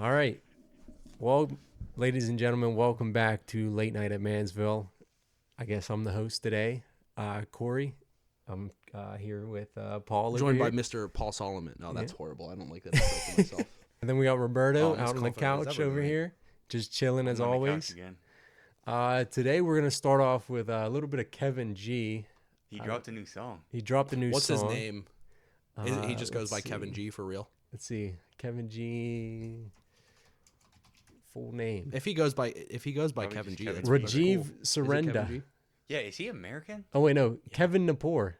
All right. Well, ladies and gentlemen, welcome back to Late Night at Mansville. I guess I'm the host today, Corey. I'm here with Paul. Joined by here. Mr. Paul Solomon. No, that's horrible. I don't like that for myself. And then we got Roberto Oh, out on the couch over here, just chilling as always. Today we're going to start off with a little bit of Kevin G. He dropped a new song. He dropped a new What's song. his name? He just goes by Kevin G for real? Let's see. Kevin G. Full name. If he goes by Probably Kevin G, just that's Kevin pretty Rajiv cool. Surrenda. Yeah, is he American? Oh, wait, no. Kevin Napor.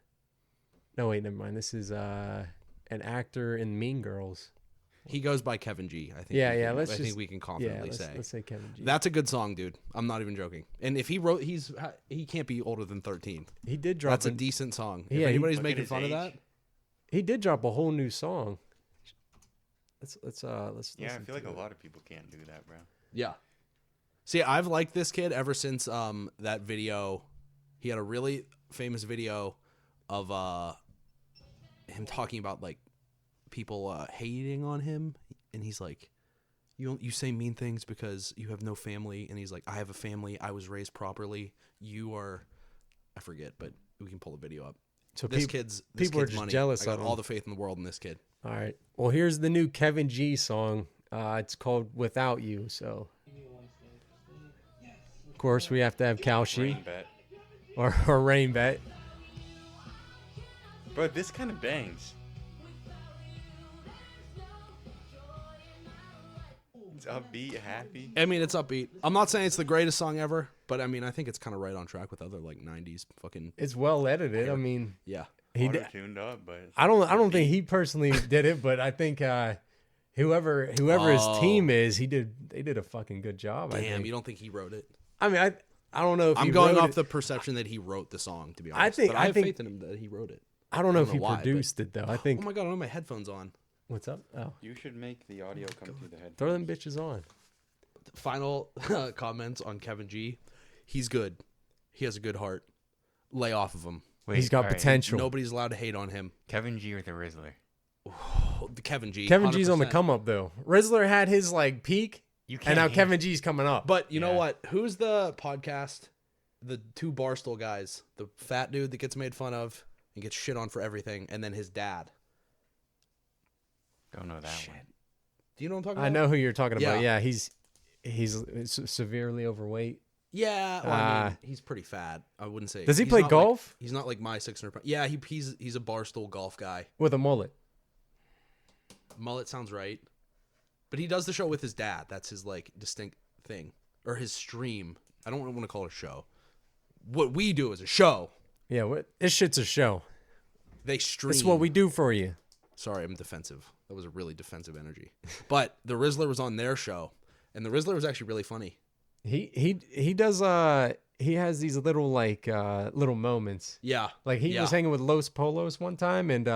No, wait, never mind. This is an actor in Mean Girls. He goes by Kevin G. I think. Yeah. I think we can confidently say let's say Kevin G. that's a good song, dude. I'm not even joking. And if he wrote, he can't be older than 13. He did drop. That's a decent song. Yeah, if anybody's Look at making his fun of age. that, He did drop a whole new song. Let's Yeah, I listen feel like to a it. lot of people can't do that, bro. yeah. See, I've liked this kid ever since that video. He had a really famous video of him talking about like people hating on him, and he's like, you say mean things because you have no family, and he's like, I have a family, I was raised properly, you are, I forget, but we can pull the video up. So This people kid's are just money. jealous I got of all him. the faith in the world in this kid. All right. Well, here's the new Kevin G song. It's called "Without You." So, of course, we have to have Kalshi Rain bet. or Rain Bet. Bro, this kind of bangs. It's upbeat, happy. I mean, it's upbeat. I'm not saying it's the greatest song ever, but I mean, I think it's kind of right on track with other like 90s fucking, It's well edited. I mean, yeah. he. Auto-tuned up, but I don't think he personally did it, but I think whoever his team is, they did a fucking good job. I Damn, think. you don't think he wrote it? I mean, I don't know if I'm he going wrote off it. the perception that he wrote the song, to be honest. I think- But I I have think- faith in him that he wrote it. I don't know if know he why, but- produced it though. I think. Oh my god, I don't have my headphones on. What's up? Oh, you should make the audio come through the head. throw them bitches on. Final comments on Kevin G. He's good. He has a good heart. Lay off of him. Wait, He's got all right. potential. Nobody's allowed to hate on him. Kevin G or the Rizzler? Oh, Kevin G. Kevin G's on the 100%. come up though. Rizzler had his like peak, You and can't. now hate- Kevin G's coming up. But you know Yeah. what? Who's the podcast? The two Barstool guys. The fat dude that gets made fun of and gets shit on for everything, and then his dad. Don't know that Shit. one. Do you know what I'm talking about? I know who you're talking about. Yeah. Yeah, he's severely overweight. Yeah, well, I mean, he's pretty fat. I wouldn't say. Does he he's play not golf? Like, he's not like my 600 pound. Yeah, he's a Barstool golf guy. With a mullet. Mullet sounds right, but he does the show with his dad. That's his like distinct thing, or his stream. I don't want to call it a show. What we do is a show. Yeah, this shit's a show. They stream. It's what we do for you. Sorry, I'm defensive. That was a really defensive energy. But the Rizzler was on their show, and the Rizzler was actually really funny. He does he has these little like little moments. Yeah, Like he yeah. was hanging with Los Polos one time, and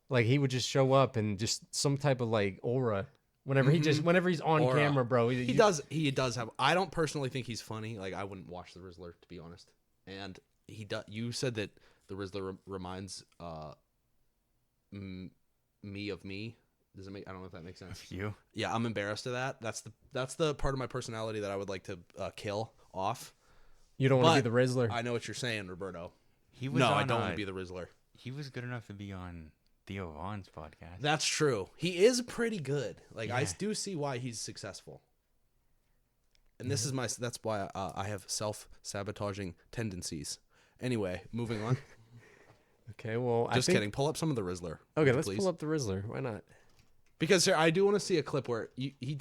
like he would just show up and just some type of like aura whenever whenever he's on Aura. camera, bro. He does have. I don't personally think he's funny. Like I wouldn't watch the Rizzler, to be honest. And he does. You said that the Rizzler reminds me of me. Does it make? I don't know if that makes sense. You? Yeah, I'm embarrassed of that. That's the part of my personality that I would like to kill off. You don't want to But be the Rizzler. Uh, I know what you're saying, Roberto. He was No, on, I don't want to be the Rizzler. He was good enough to be on Theo Vaughn's podcast. That's true. He is pretty good. Like I Yeah. do see why he's successful. And this is that's why I have self-sabotaging tendencies. Anyway, moving on. Okay, well, Just kidding. Pull up some of the Rizzler. Okay, let's please. pull up the Rizzler. Why not? Because sir, I do want to see a clip where he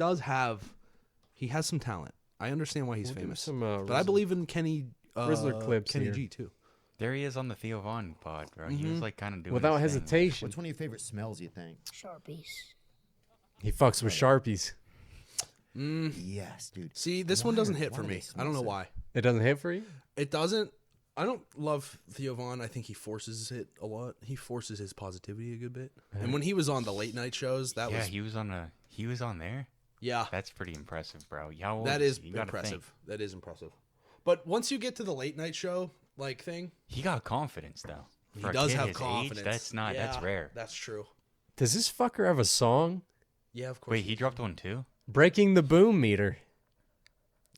has some talent. I understand why he's We'll do famous. some, but I Rizzler- believe in Rizzler clips Kenny here. G too. There he is on the Theo Vaughn pod, bro. He was like kind of doing Without his thing. hesitation. What's one of your favorite smells, you think? Sharpies. He fucks with Sharpies. Yes, dude. See, this one Why doesn't are- hit why for do me. they I don't know smell why. It doesn't hit for you? It doesn't. I don't love Theo Vaughn. I think he forces it a lot. He forces his positivity a good bit. And when he was on the late night shows, that Yeah, was he was on there. yeah, That's pretty impressive, bro. How old that is is he? You gotta impressive. think. That is impressive. But once you get to the late night show like thing, He got confidence though. he For a does kid have his age, confidence. that's Yeah, rare. That's true. Does this fucker have a song? Yeah, of course. Wait, he dropped one too? Breaking the boom meter.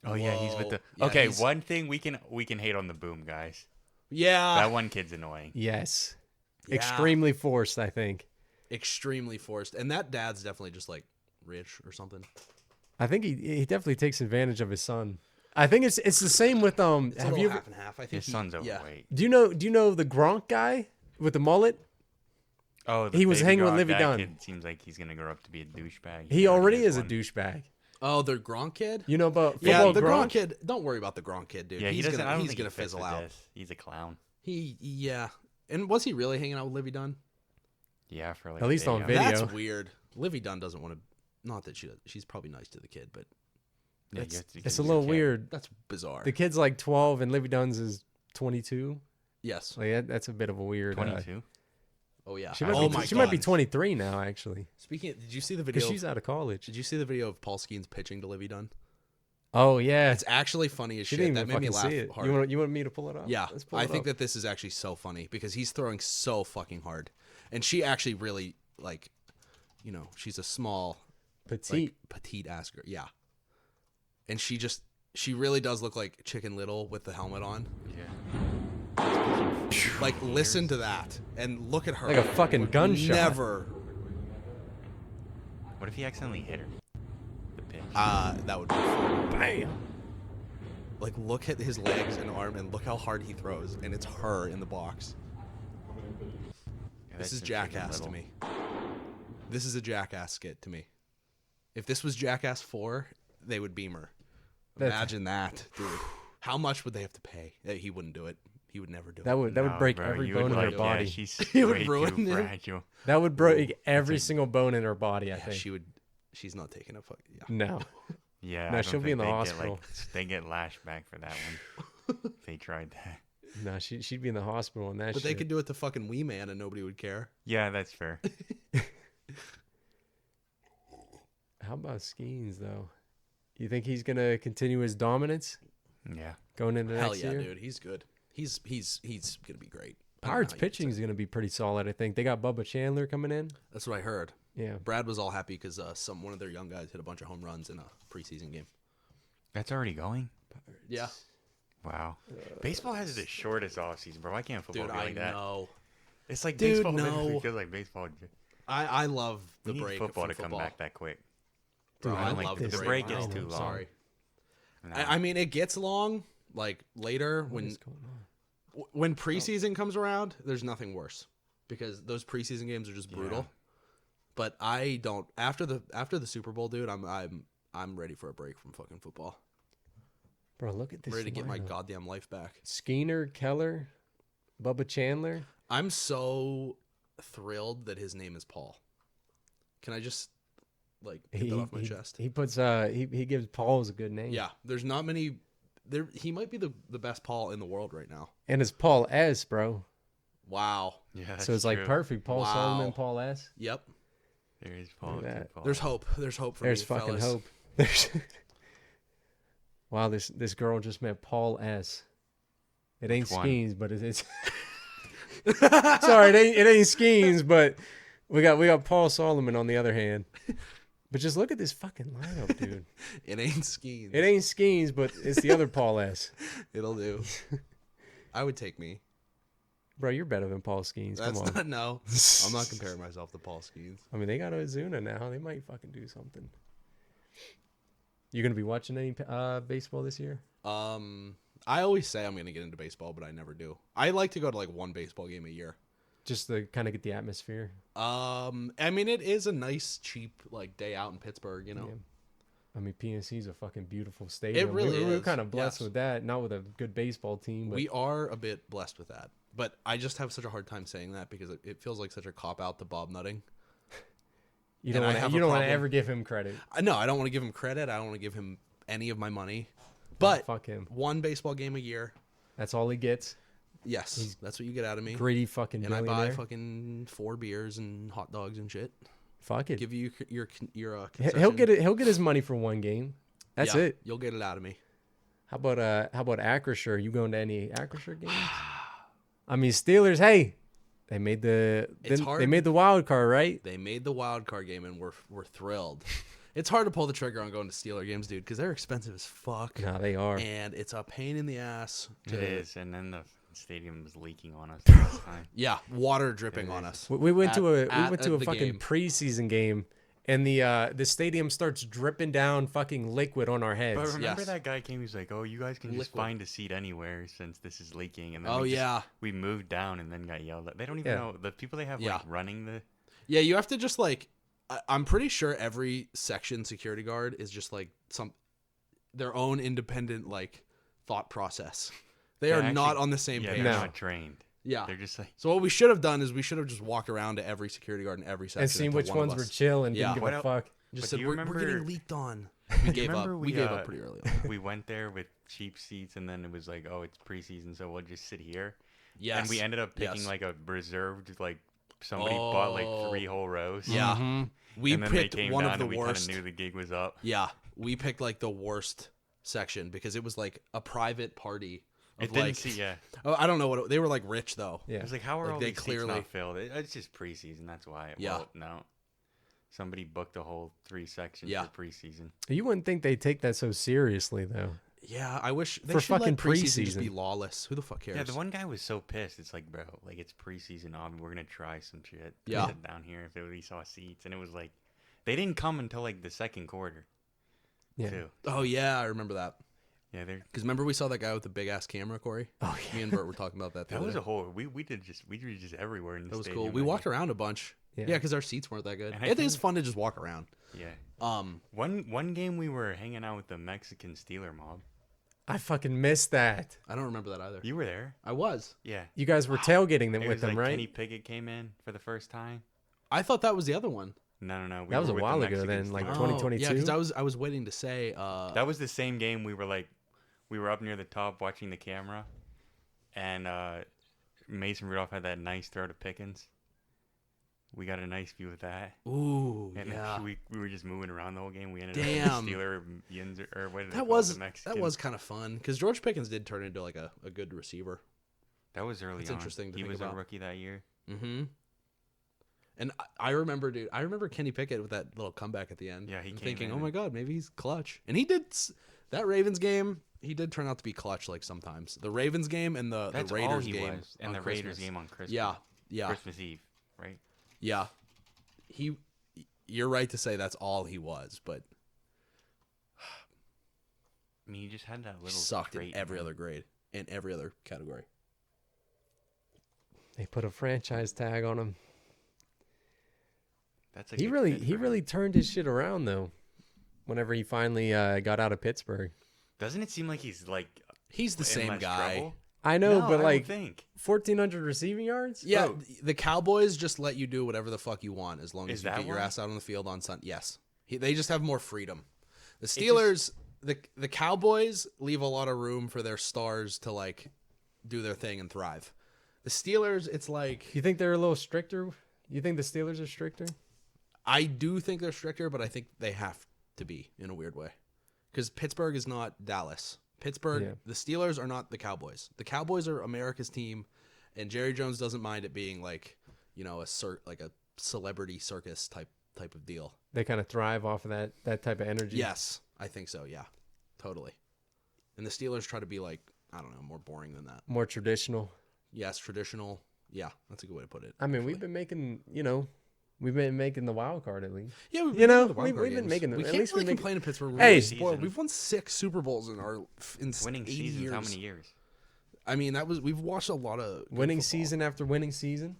Oh yeah, he's with Whoa. the. Yeah, Okay, he's- one thing we can hate on the boom guys. Yeah. That one kid's annoying. Yes. Yeah. Extremely forced, I think. Extremely forced. And that dad's definitely just like rich or something. I think he definitely takes advantage of his son. I think it's the same with It's a have little you ever, half and half. I think His son's yeah. overweight. do you know the Gronk guy with the mullet? Oh, the He was baby hanging with Gronk, Livy that Dunn. kid seems like he's gonna grow up to be a douchebag. He already has is a one. douchebag. Oh, the Gronk kid? You know about Yeah, football the Gronk Gronk? kid. Don't worry about the Gronk kid, dude. Yeah, he he's doesn't. I gonna don't he's think gonna he fits fizzle with out. this. He's a clown. Yeah. And was he really hanging out with Livy Dunn? Yeah, for like At a least on day, video. That's weird. Livy Dunn doesn't want to. Not that she does. She's probably nice to the kid, but Yeah, It's- It's a little weird. that's bizarre. The kid's like 12 and Livy Dunn's is 22. Yes. Like that's a bit of a weird. 22. Oh yeah. She might, oh be, my she God. might be 23 now, actually, Speaking. Did you see the because video? she's out of college. Did you see the video of Paul Skeens pitching to Livy Dunn? Oh yeah, It's actually funny as she shit. didn't That even made me fucking laugh see it. hard. You want me to pull it up? Yeah, Let's pull I it think up. that this is actually so funny because he's throwing so fucking hard, and she actually really like, she's a small, petite. petite ass girl. Yeah, and she really does look like Chicken Little with the helmet on. Yeah. Like, listen to that and look at her. Like a fucking gunshot. Never. What if he accidentally hit her? The pitch. That would be fun. Bam. Like, look at his legs and arm, and look how hard he throws, and it's her in the box. Yeah, This that's is some Chicken Jackass to Little. me. This is a Jackass skit to me. If this was Jackass 4, they would beam her. That's- Imagine that, dude. How much would they have to pay? He wouldn't do it. He would never do it. That would No, break bro, every you bone would in her like, body. Yeah, she's He would way ruin too it. fragile. That would break every single bone in her body. I Yeah, think. she would. She's not taking a fuck. Yeah. No. Yeah, No, I don't she'll be in think the they'd hospital. They get lashed back for that one. If they tried that. No, she'd be in the hospital and that But shit. they could do it to fucking Wee Man and nobody would care. Yeah, that's fair. How about Skeens though? You think he's gonna continue his dominance Yeah. going into Hell next yeah, year? dude. He's good. He's gonna be great. I don't know Pirates how you pitching say is gonna be pretty solid. I think they got Bubba Chandler coming in. it. That's what I heard. Yeah. Brad was all happy because one of their young guys hit a bunch of home runs in a preseason game. That's already going? Yeah, Wow. Baseball has the shortest offseason, bro. Why can't football dude, be I like that? know. It's like Dude, baseball no. feels like baseball. I love the We need break. football from to come back that quick. Bro, Dude, I I like love the the break break. is Wow, too I'm long. Sorry. No. I mean, it gets long. Like later What is going on? when preseason comes around, there's nothing worse because those preseason games are just brutal. Yeah. But I don't after the Super Bowl, dude. I'm ready for a break from fucking football. Bro, look at this. I'm ready to get my lineup. goddamn life back. Skeeter, Keller, Bubba Chandler. I'm so thrilled that his name is Paul. Can I just get that off my chest? He puts he gives Paul's a good name. Yeah, there's not many. He might be the best Paul in the world right now. And it's Paul S, bro. Wow. Yeah, So it's like true. perfect. Paul Wow. Solomon, Paul S. Yep. There is Paul. Look at that. Paul. There's hope. There's hope for There's me, fucking fellas. hope. There's wow, this girl just met Paul S. It ain't Which one? Skeens, but it's sorry, it ain't Skeens, but we got Paul Solomon on the other hand. But just look at this fucking lineup, dude. It ain't Skeens. It ain't Skeens, but it's the other Paul S. It'll do. I would take me. Bro, you're better than Paul Skeens. Come That's on. not no. I'm not comparing myself to Paul Skeens. I mean, they got Ozuna now. They might fucking do something. You gonna be watching any baseball this year? I always say I'm gonna get into baseball, but I never do. I like to go to like one baseball game a year. Just to kind of get the atmosphere. I mean, it is a nice, cheap like day out in Pittsburgh. You know. Yeah. I mean, PNC's a fucking beautiful stadium. really We're is, kind of blessed yes. with that. Not with a good baseball team, but We are a bit blessed with that, but I just have such a hard time saying that because it feels like such a cop out to Bob Nutting. you and don't I want have to. You a don't want to problem. ever give him credit. No, I don't want to give him credit. I don't want to give him any of my money. But Fuck him. one baseball game a year. That's all he gets. Yes, that's what you get out of me. Greedy fucking And I billionaire. buy fucking 4 beers and hot dogs and shit. Fuck it. Give you your He'll get it. He'll get his money for one game. That's Yeah, it. You'll get it out of me. How about Acrisure? You going to any Acrisure games? I mean, Steelers. Hey, They made the It's hard. They made the wild card, right? They made the wild card game, and we're thrilled. It's hard to pull the trigger on going to Steeler games, dude, because they're expensive as fuck. No, they are. And it's a pain in the ass. It is, and then the stadium was leaking on us last time. Yeah, water dripping on us. We went to a the fucking game. preseason game, and the stadium starts dripping down fucking liquid on our heads. But remember Yes. that guy came, he was like, oh, you guys can just Liquid. find a seat anywhere since this is leaking. And then Oh, we yeah. we moved down and then got yelled at. They don't even Yeah. know. The people they have Yeah. like running the... Yeah, you have to just like. I'm pretty sure every section security guard is just like their own independent like thought process. They are actually- not on the same Yeah, page. they're No. not trained. Yeah. They're just like... So what we should have done is we should have just walked around to every security guard in every section and seen until which one of ones were us chill and Yeah. didn't give What a el- fuck. just But said do you we're remember- getting leaked on. We gave up. remember We we, gave uh, up pretty early on. we went there with cheap seats, and then it was like, oh, it's preseason, so we'll just sit here. Yes. And we ended up picking Yes. like a reserved, like somebody bought like Oh. 3 whole rows. Yeah. Mhm. We and then picked they came one down of the and we worst. kind of knew the gig was up. Yeah, we picked like the worst section because it was like a private party. Of It didn't like, see, yeah. Oh, I don't know what they were like. Rich though. Yeah. It was like, how are Like, all they these seats clearly- not filled? It's just preseason, that's why. Yeah. Well, no. Somebody booked a whole 3 sections Yeah. for preseason. You wouldn't think they take that so seriously though. Yeah, I wish they For should fucking let preseason just preseason. be lawless. Who the fuck cares? Yeah, the one guy was so pissed. It's like, bro, like it's preseason. We're gonna try some shit. Yeah. Sit down here if we saw seats, and it was like, they didn't come until like the second quarter. Yeah. Too. Oh yeah, I remember that. Yeah, they're. Because remember we saw that guy with the big ass camera, Corey. Oh Me and Bert were talking about that. the That other was day. a whole. We were just everywhere in the That was stadium. cool. We that walked day. around a bunch. Yeah. Yeah, because our seats weren't that good. And I I think it's think- fun to just walk around. Yeah. Um, One game we were hanging out with the Mexican Steeler mob. I fucking missed that. I don't remember that either. You were there. I was. Yeah. You guys were tailgating them It with was them, like right? Kenny Pickett came in for the first time. I thought that was the other one. No. That was a were with the while ago Mexican then, like Steelers. 2022? Yeah, because I was waiting to say. That was the same game we were like, we were up near the top watching the camera, and Mason Rudolph had that nice throw to Pickens. We got a nice view of that. Ooh, And yeah. we were just moving around the whole game. We ended Damn. up with Steeler Yins or what did they That call was the Mexicans. that was kind of fun because George Pickens did turn into like a good receiver. That was early That's on. interesting to He think was about. a rookie that year. Mm-hmm. And I remember, dude. I remember Kenny Pickett with that little comeback at the end. Yeah, he and came thinking, in oh my and- god, maybe he's clutch. And he did that Ravens game. He did turn out to be clutch like sometimes. The Ravens game and the That's Raiders all he game was. And on the Raiders Christmas. game on Christmas. Yeah. Christmas Eve, right? Yeah. You're right to say that's all he was, but I mean, he just had that he little sucked in trait every him. other grade and every other category. They put a franchise tag on him. That's a He good really fit he for him. really turned his shit around though. Whenever he finally got out of Pittsburgh. Doesn't it seem like he's like He's the in same less guy. trouble? I know, No, but I like don't think. 1,400 receiving yards? Yeah, Bro. the Cowboys just let you do whatever the fuck you want as long Is as you that get your why? ass out on the field on Sunday. Yes, they just have more freedom. The Steelers, the Cowboys leave a lot of room for their stars to like do their thing and thrive. The Steelers, it's like You think they're a little stricter? You think the Steelers are stricter? I do think they're stricter, but I think they have to be in a weird way because Pittsburgh is not Dallas. Pittsburgh, Yeah. the Steelers are not the Cowboys. The Cowboys are America's team, and Jerry Jones doesn't mind it being like, you know, like a celebrity circus type of deal. They kind of thrive off of that type of energy. Yes, I think so. Yeah, totally. And the Steelers try to be like, I don't know, more boring than that. More traditional. Yes, traditional. Yeah, that's a good way to put it. I mean, we've been making, we've been making the wild card at least. Yeah, we've You know, the wild we've card been games. making them. We At can't least really we make- complain in Pittsburgh. We're Hey. really spoiled. We've won 6 Super Bowls in Winning 80 seasons, years. how many years? I mean, we've watched a lot of good Winning football. season after winning season.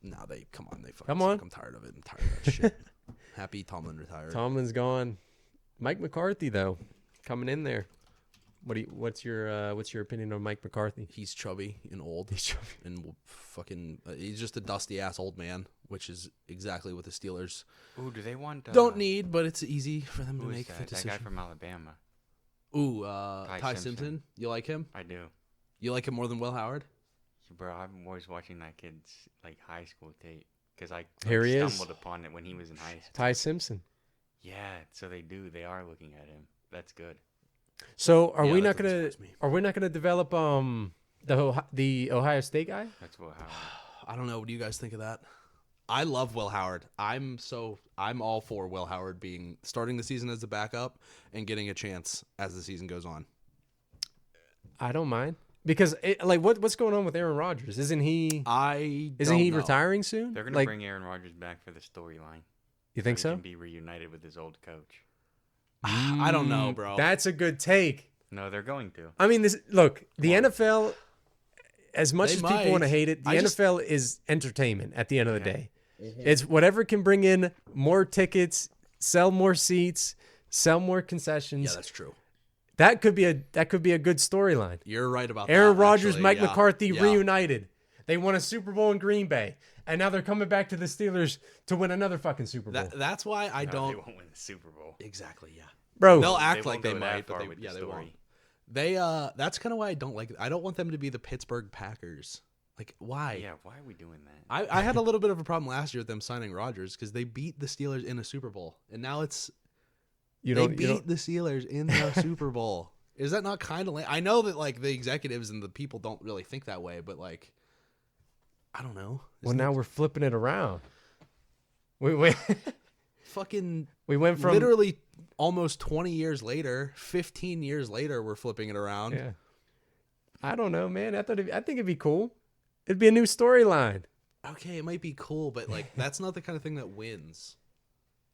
No, they fucking Come suck. on. I'm tired of it. I'm tired of that shit. Happy Tomlin retired. Tomlin's gone. Mike McCarthy though, coming in there. What's your opinion on Mike McCarthy? He's chubby and old. And fucking he's just a dusty ass old man, which is exactly what the Steelers Ooh, do they want? don't need, but it's easy for them to Who is make the that? That decision. guy from Alabama. Ooh, Ty Simpson. Simpson. You like him? I do. You like him more than Will Howard? Bro, I'm always watching that kid's like high school tape because I Here he is. stumbled upon it when he was in high school. Ty Simpson. Yeah, so they are looking at him. That's good. So are Yeah, we that not doesn't gonna surprise me. develop the Ohio State guy? That's what. How, I don't know. What do you guys think of that? I love Will Howard. I'm all for Will Howard starting the season as a backup and getting a chance as the season goes on. I don't mind because what's going on with Aaron Rodgers? Isn't he retiring soon? They're gonna bring Aaron Rodgers back for the storyline. You think so? He can be reunited with his old coach. I don't know, bro. That's a good take. No, they're going to. I mean, the NFL, as much as people want to hate it, the NFL is entertainment at the end of the day. Mm-hmm. It's whatever can bring in more tickets, sell more seats, sell more concessions. Yeah, that's true. That could be a good storyline. You're right about Aaron that. Rodgers, actually. Mike McCarthy reunited. They won a Super Bowl in Green Bay, and now they're coming back to the Steelers to win another fucking Super Bowl. That's why I don't. They won't win the Super Bowl. Exactly. Yeah, bro. They'll act like they might, but they won't. That's kind of why I don't like it. I don't want them to be the Pittsburgh Packers. Like, why? Yeah, why are we doing that? I had a little bit of a problem last year with them signing Rodgers because they beat the Steelers in a Super Bowl, and now they beat the Steelers in the Super Bowl. Is that not kind of lame? I know that like the executives and the people don't really think that way, but like, I don't know. Well, now we're flipping it around. We went from literally almost 20 years later, 15 years later, we're flipping it around. Yeah. I don't know, man. I think it'd be cool. It'd be a new storyline. Okay, it might be cool, but like that's not the kind of thing that wins.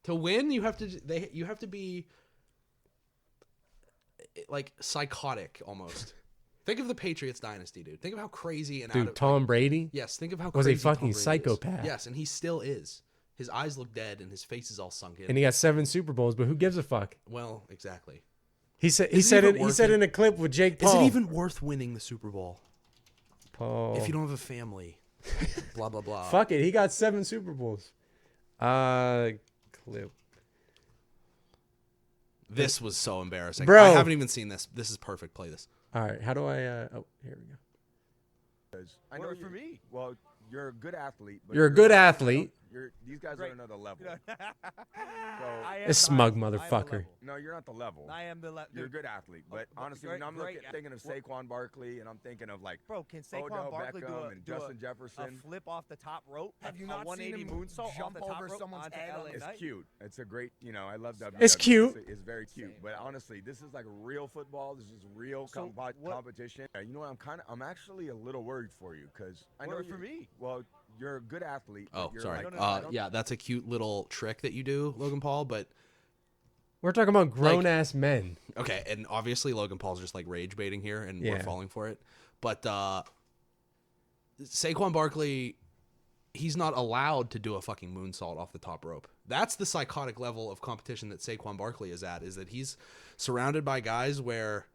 To win, you have to be like psychotic almost. Think of the Patriots dynasty, dude. Think of how crazy and Tom Brady. Yes, think of how was crazy a fucking Tom Brady psychopath. is. Yes, and he still is. His eyes look dead and his face is all sunken. And he got 7 Super Bowls, but who gives a fuck? Well, exactly. He said in a clip with Jake Paul. Is it even worth winning the Super Bowl? Paul. If you don't have a family. Blah blah blah. Fuck it. He got 7 Super Bowls. Clip. This was so embarrassing. Bro. I haven't even seen this. This is perfect. Play this. All right. How do I oh, here we go. I know for me. Well, you're a good athlete. But You're a good athlete. These guys are another level. This smug motherfucker. No, you're not the level. I am the level. You're a good athlete, but honestly, when I'm thinking of Saquon Barkley, and I'm thinking of like, bro, can Saquon Odell Barkley Beckham and Justin Jefferson, a flip off the top rope? Have you not seen him moonsault jump over someone's head? It's cute. It's a great, I love WWE. It's cute. It's very cute. But honestly, this is like real football. This is real competition. You know what? I'm actually a little worried for you because I know for me. Well, you're a good athlete. Oh, sorry. Like, yeah, that's a cute little trick that you do, Logan Paul, but we're talking about grown-ass men. okay, and obviously Logan Paul's just like rage baiting here, and we're falling for it. But Saquon Barkley, he's not allowed to do a fucking moonsault off the top rope. That's the psychotic level of competition that Saquon Barkley is at, is that he's surrounded by guys where,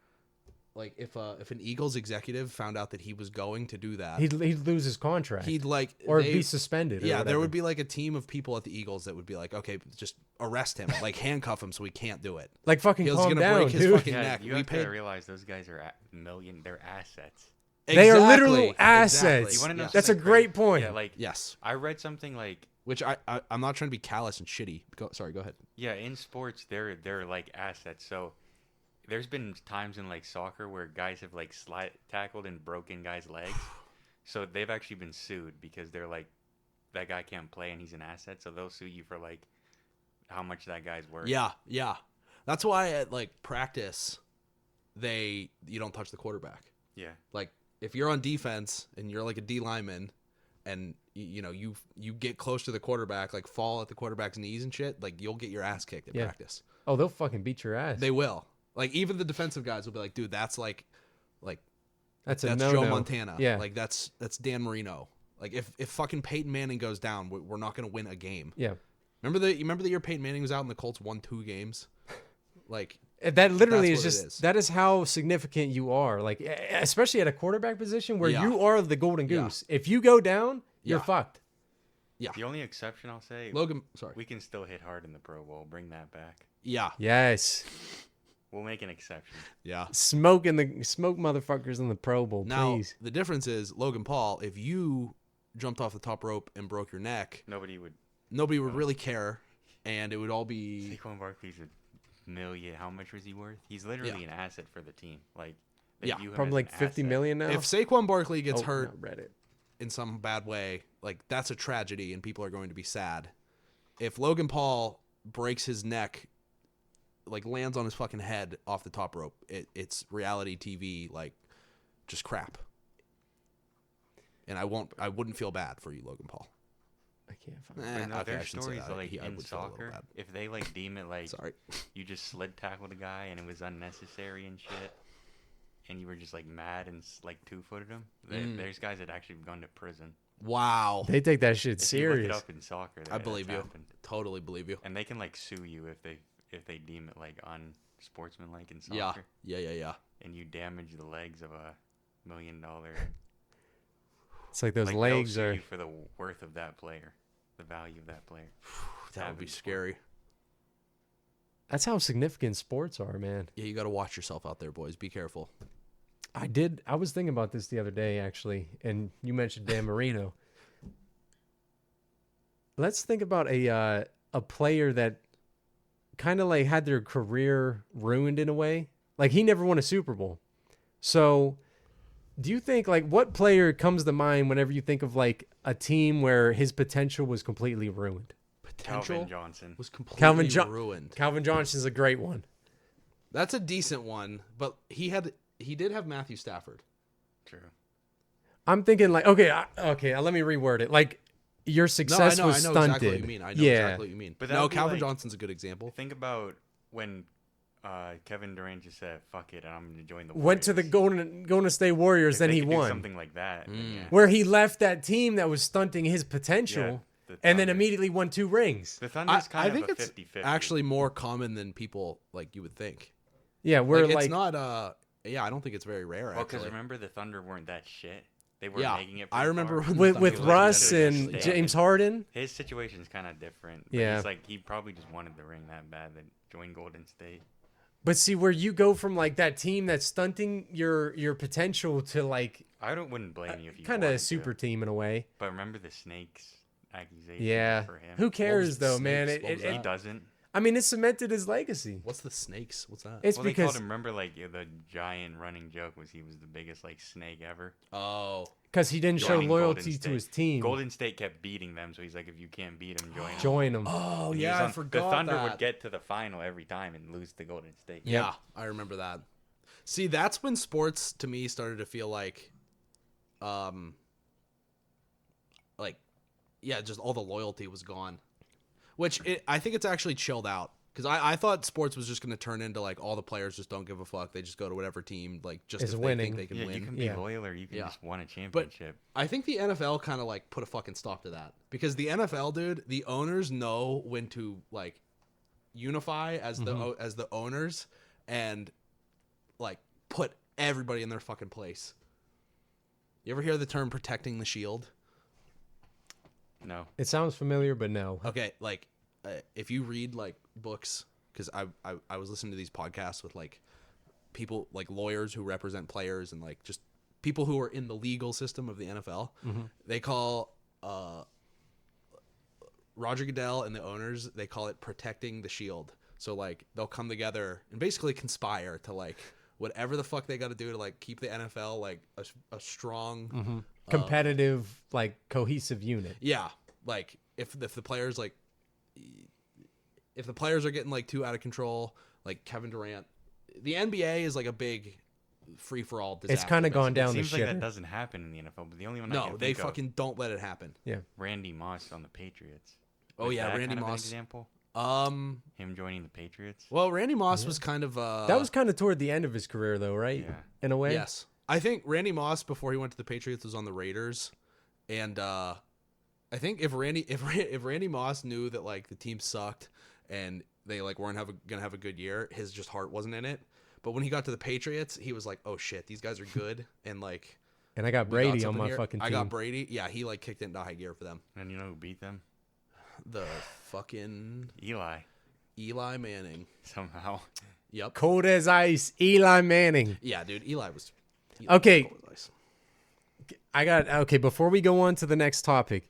like, if an Eagles executive found out that he was going to do that, he'd lose his contract. He'd like be suspended. Yeah, there would be like a team of people at the Eagles that would be like, okay, just arrest him, like handcuff him so he can't do it. Like fucking He's calm gonna down, break his dude. fucking neck. You have to realize those guys are they're assets. They are literal assets. Exactly. You want to know? That's a something great crazy? point. Yeah, like Yes. I read something like, Which I'm not trying to be callous and shitty. Sorry, go ahead. yeah, in sports they're like assets. So there's been times in like soccer where guys have like tackled and broken guys' legs. So they've actually been sued because they're like, that guy can't play and he's an asset. So they'll sue you for like how much that guy's worth. Yeah. That's why at like practice, you don't touch the quarterback. Yeah. Like if you're on defense and you're like a D lineman, and you get close to the quarterback, like fall at the quarterback's knees and shit, like you'll get your ass kicked at practice. Oh, they'll fucking beat your ass. They will. Like even the defensive guys will be like, dude, that's that's Joe Montana. Yeah. Like that's Dan Marino. Like if fucking Peyton Manning goes down, we're not gonna win a game. Yeah. Remember the year Peyton Manning was out and the Colts won 2 games? Like that literally that's is what it just is. that is how significant you are. Like especially at a quarterback position where you are the golden goose. If you go down, you're fucked. Yeah. The only exception I'll say, Logan, sorry. we can still hit hard in the Pro Bowl. Bring that back. Yeah. Yes. We'll make an exception. Yeah. Smoke motherfuckers in the Pro Bowl, Now, please. the difference is, Logan Paul, if you jumped off the top rope and broke your neck, Nobody would really care, and it would all be... Saquon Barkley's $1 million. How much was he worth? He's literally an asset for the team. Like, they view him Probably as like an 50 asset. million now. If Saquon Barkley gets hurt, no, Reddit. in some bad way, like that's a tragedy and people are going to be sad. If Logan Paul breaks his neck, like lands on his fucking head off the top rope, it's reality TV, like just crap. And I wouldn't feel bad for you, Logan Paul. I can't find No, Okay, I there's shouldn't say stories that. like I in would feel a little soccer, bad. if they like deem it like Sorry. you just slid tackled a guy and it was unnecessary and shit, and you were just like mad and like 2-footed him, there's guys that actually have gone to prison. Wow. They take that shit If you serious. look it up in soccer, I believe that's you. happened. Totally believe you. And they can like sue you if they deem it like unsportsmanlike in Yeah. soccer. Yeah. And you damage the legs of a $1 million. It's like those like, legs they'll sue are. you for the worth of that player, the value of that player. That would be Happens. scary. That's how significant sports are, man. Yeah, you got to watch yourself out there, boys. Be careful. I was thinking about this the other day, actually, and you mentioned Dan Marino. Let's think about a player that kind of like had their career ruined in a way. Like he never won a Super Bowl. So do you think like what player comes to mind whenever you think of like a team where his potential was completely ruined? Potential Calvin Johnson. was completely Ruined. ruined. Calvin Johnson's a great one. That's a decent one, but he did have Matthew Stafford. True. I'm thinking like, okay, let me reword it. Like your success I know was exactly stunted. what you mean. I know yeah. exactly what you mean. But But that no, would be Calvin like- Johnson's a good example. Think about when Kevin Durant just said, "Fuck it, I'm going to join the." Went to the Warriors." Golden State Warriors, If then they he could do won. something like that. Then yeah. Where he left that team that was stunting his potential, Yeah, the and then Thunder. immediately won 2 rings. The Thunder's I kind think of a it's 50-50. actually more common than people like you would think. Yeah, where Like, like, it's not. Yeah, I don't think it's very rare. Well, because Actually, remember the Thunder weren't that shit. They were yeah, making it. I pretty remember far. when with the with Thunder like, Russ should've and just stayed. James Harden. His situation's kind of different. But Yeah. he's like he probably just wanted the ring that bad that joined Golden State. But see, where you go from like that team that's stunting your potential to like Wouldn't blame you if you kind wanted of to. super team in a way. But remember the Snakes accusation Yeah. for him. Who was cares the though, man? Snakes? What was He that? doesn't. I mean, it cemented his legacy. What's the Snakes? What's that? It's Well, they called because him. Remember, like the giant running joke was he was the biggest like snake ever. Oh, he didn't show Joining loyalty Golden to State. his team. Golden State kept beating them, so he's like, if you can't beat them, join them. Join him. oh And he yeah, was I on- forgot The Thunder that. would get to the final every time and lose to Golden State. Yeah, I remember that. See, that's when sports to me started to feel like, just all the loyalty was gone. I think it's actually chilled out because I thought sports was just going to turn into like all the players just don't give a fuck. They just go to whatever team like just Is if winning. they think they Yeah, can you win. can be Yeah. loyal or you can Yeah. just win a championship. I think the NFL kind of like put a fucking stop to that because the NFL, dude, the owners know when to like unify as the owners and like put everybody in their fucking place. You ever hear the term protecting the shield? No. It sounds familiar, but no. Okay, like if you read like books, because I was listening to these podcasts with like people like lawyers who represent players and like just people who are in the legal system of the NFL. They call Roger Goodell and the owners, they call it protecting the shield. So like they'll come together and basically conspire to like whatever the fuck they got to do to like keep the NFL like a strong Competitive, like cohesive unit. yeah, like if the players like if the players are getting like too out of control, like Kevin Durant, the NBA is like a big free for all disaster. It's kind of gone It down the seems like that shitter. doesn't happen in the NFL, but the only one I No, can they think fucking don't let it happen. Yeah. of, Randy Moss on the Patriots. Oh, Was yeah, that Randy kind of an Moss. example? Um, Him joining the Patriots? well, Randy Moss was kind of That was kind of toward the end of his career, though, right? Yeah. In a way. yes. I think Randy Moss before he went to the Patriots was on the Raiders, and I think if Randy Moss knew that like the team sucked and they like weren't gonna have a good year, his just heart wasn't in it. But when he got to the Patriots, he was like, "Oh shit, these guys are good," and like And I got we got Brady on something my here. fucking team. I got Brady. Yeah, he like kicked it into high gear for them. And you know who beat them? The fucking Eli, Manning. somehow. Yep. Cold as ice, Eli Manning. Yeah, dude. Eli was Okay. cold as ice. Before we go on to the next topic,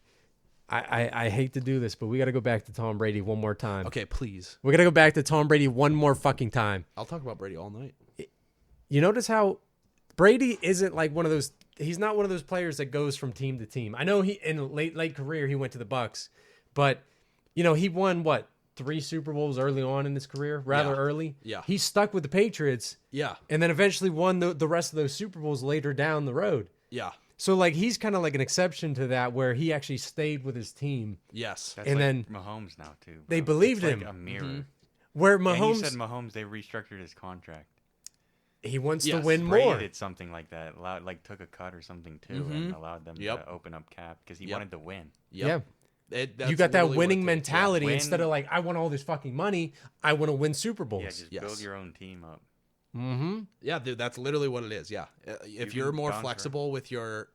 I hate to do this, but we got to go back to Tom Brady one more time. Okay, please. We got to go back to Tom Brady one more fucking time. I'll talk about Brady all night. You notice how Brady isn't like one of those. he's not one of those players that goes from team to team. I know he in late career he went to the Bucks, but he won 3 Super Bowls early on in his career, rather early. Yeah. He stuck with the Patriots. Yeah. And then eventually won the rest of those Super Bowls later down the road. Yeah. So like he's kind of like an exception to that, where he actually stayed with his team. Yes. That's And like then Mahomes now too. Bro. they believed it's him. Like a mirror. Where And Mahomes, you said Mahomes, they restructured his contract. he wants to Yes, win Brady more. did something like that. Took a cut or something too, and allowed them Yep. to open up cap because he Yep. wanted to win. Yep. Yeah. That's You got that literally what winning it takes. mentality Win. instead of like, I want all this fucking money. I want to win Super Bowls. Yeah, just Yes. build your own team up. Mm-hmm. Yeah, dude, that's literally what it is. Yeah, if You you're can more bounce flexible with your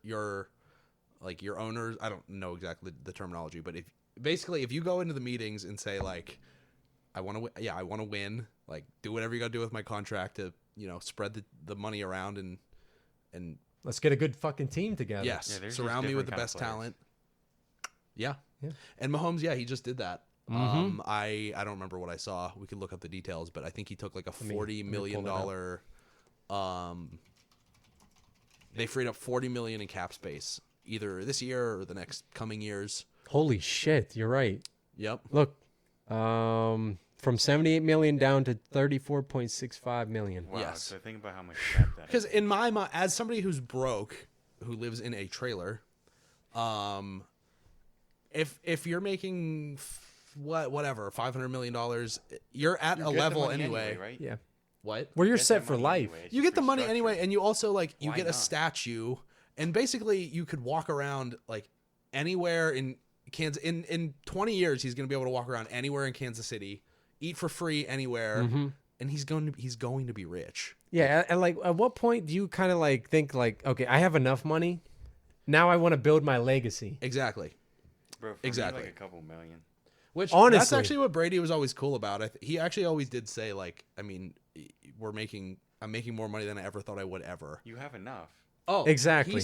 like your owners, I don't know exactly the terminology, but if you go into the meetings and say like, I want to, I want to win, like do whatever you got to do with my contract to spread the money around and Let's get a good fucking team together. yes, Yeah, there's just surround me with the different best kind of talent. Yeah. Yeah. And Mahomes, he just did that. Mhm. I don't remember what I saw. We could look up the details, but I think he took like a me- $40 let me million pull it they freed up $40 million in cap space either this year or the next coming years. Holy shit, you're right. Yep. Look, from 78 million down to 34.65 million. Wow. Yes. So think about how much cap that Because is. in my mind, as somebody who's broke, who lives in a trailer, if you're making whatever $500 million, you're at You a get the level money anyway. right? Yeah. What? Where you're Get set that for money life. anyway. It's You just get the money restructured. anyway, and you also like you Why get a not? statue, and basically you could walk around like anywhere in Kansas. In 20 years, he's going to be able to walk around anywhere in Kansas City, eat for free anywhere, and he's going to be rich. Yeah, and like at what point do you kind of like think like, okay, I have enough money. Now I want to build my legacy. Exactly. Bro, for Exactly. me, like a couple million. Which Honestly. that's actually what Brady was always cool about. He actually always did say like, I mean, I'm making more money than I ever thought I would ever. You have enough. Oh, Exactly.